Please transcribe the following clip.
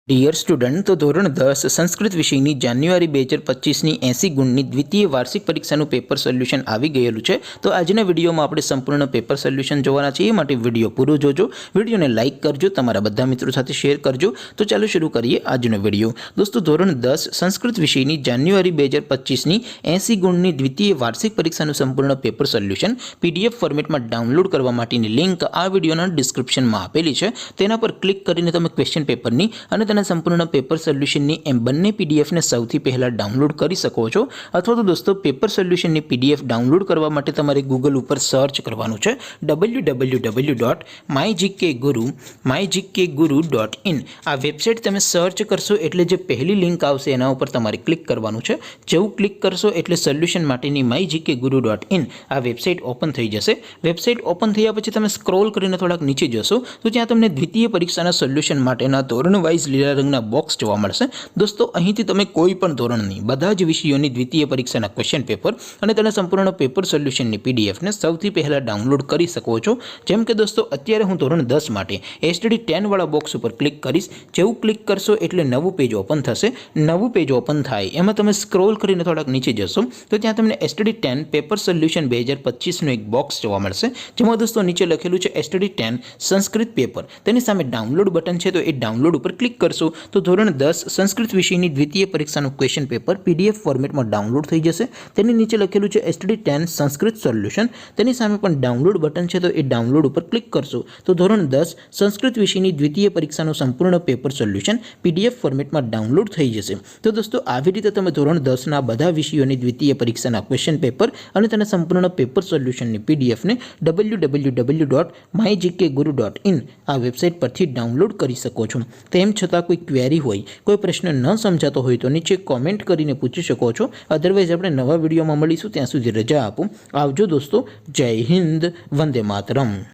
Dear student, તો ધોરણ 10 સંસ્કૃત વિષયની જાન્યુઆરી 2025ની 80 ગુણની દ્વિતીય વાર્ષિક પરીક્ષાનું પેપર સોલ્યુશન આવી ગયેલું છે। તો આજના વિડીયોમાં આપણે સંપૂર્ણ પેપર સોલ્યુશન જોવાના છીએ, માટે વિડીયો પૂરો જોજો, વિડીયોને લાઇક કરજો, તમારા બધા મિત્રો સાથે શેર કરજો। તો ચાલો શરૂ કરીએ આજનો વિડીયો। દોસ્તો, ધોરણ 10 સંસ્કૃત વિષયની જાન્યુઆરી 2025ની 80 ગુણની દ્વિતીય વાર્ષિક પરીક્ષાનું સંપૂર્ણ પેપર સોલ્યુશન પીડીએફ ફોર્મેટમાં ડાઉનલોડ કરવા માટેની લિંક આ વિડીયોના ડિસ્ક્રિપ્શનમાં આપેલી છે। તેના પર ક્લિક કરીને તમે ક્વેશ્ચન પેપરની અને સંપૂર્ણ પેપર સોલ્યુશનની એમ બંને પીડીએફને સૌથી પહેલા ડાઉનલોડ કરી શકો છો। અથવા તો દોસ્તો, પેપર સોલ્યુશનની પીડીએફ ડાઉનલોડ કરવા માટે તમારે ગૂગલ ઉપર સર્ચ કરવાનું છે www.mygkguru.in। આ વેબસાઇટ તમે સર્ચ કરશો એટલે જે પહેલી લિંક આવશે એના ઉપર તમારે ક્લિક કરવાનું છે। જેવું ક્લિક કરશો એટલે સોલ્યુશન માટેની mygkguru.in આ વેબસાઇટ ઓપન થઈ જશે। વેબસાઇટ ઓપન થયા પછી તમે સ્ક્રોલ કરીને થોડાક નીચે જશો તો ત્યાં તમને દ્વિતીય પરીક્ષાના સોલ્યુશન માટેના ધોરણ વાઇઝ લીલા રંગના બોક્સ જોવા મળશે। દોસ્તો, અહીંથી તમે કોઈ પણ ધોરણની બધા જ વિષયોની દ્વિતીય પરીક્ષાના ક્વેશ્ચન પેપર અને તેના સંપૂર્ણ પેપર સોલ્યુશનની પીડીએફને સૌથી પહેલા ડાઉનલોડ કરી શકો છો। જેમ કે દોસ્તો, અત્યારે હું ધોરણ 10 માટે એસટીડી 10 વાળા બોક્સ ઉપર ક્લિક કરીશ। જેવું ક્લિક કરશો એટલે નવું પેજ ઓપન થશે। નવું પેજ ઓપન થાય એમાં તમે સ્ક્રોલ કરીને થોડાક નીચે જશો તો ત્યાં તમને એસટીડી 10 પેપર સોલ્યુશન 2025નું એક બોક્સ જોવા મળશે, જેમાં દોસ્તો નીચે લખેલું છે એસટીડી 10 સંસ્કૃત પેપર। તેની સામે ડાઉનલોડ બટન છે, તો એ ડાઉનલોડ ઉપર ક્લિક કરશો તો ધોરણ 10 સંસ્કૃત વિષયની દ્વિતીય પરીક્ષાનું ક્વેશ્ચન પેપર પીડીએફ ફોર્મેટમાં ડાઉનલોડ થઈ જશે। તેની નીચે લખેલું છે એસટીડી 10 સંસ્કૃત સોલ્યુશન। તેની સામે પણ ડાઉનલોડ બટન છે, તો એ ડાઉનલોડ ઉપર ક્લિક કરશો તો ધોરણ 10 સંસ્કૃત વિષયની દ્વિતીય પરીક્ષાનું સંપૂર્ણ પેપર સોલ્યુશન પીડીએફ ફોર્મેટમાં ડાઉનલોડ થઈ જશે। તો દોસ્તો, આવી રીતે તમે ધોરણ 10ના બધા વિષયોની દ્વિતીય પરીક્ષાના ક્વેશ્ચન પેપર અને તેના સંપૂર્ણ પેપર સોલ્યુશનની પીડીએફને www.mygkguru.in આ વેબસાઇટ પરથી ડાઉનલોડ કરી શકો છો। તેમ છતાં કોઈ ક્વેરી હોય, કોઈ પ્રશ્ન ન સમજાતો હોય તો નીચે કોમેન્ટ કરીને પૂછી શકો છો। અધરવાઇઝ આપણે નવા વિડીયોમાં મળીશું, ત્યાં સુધી રજા આપો। આવજો દોસ્તો, જય હિન્દ, વંદે માતરમ।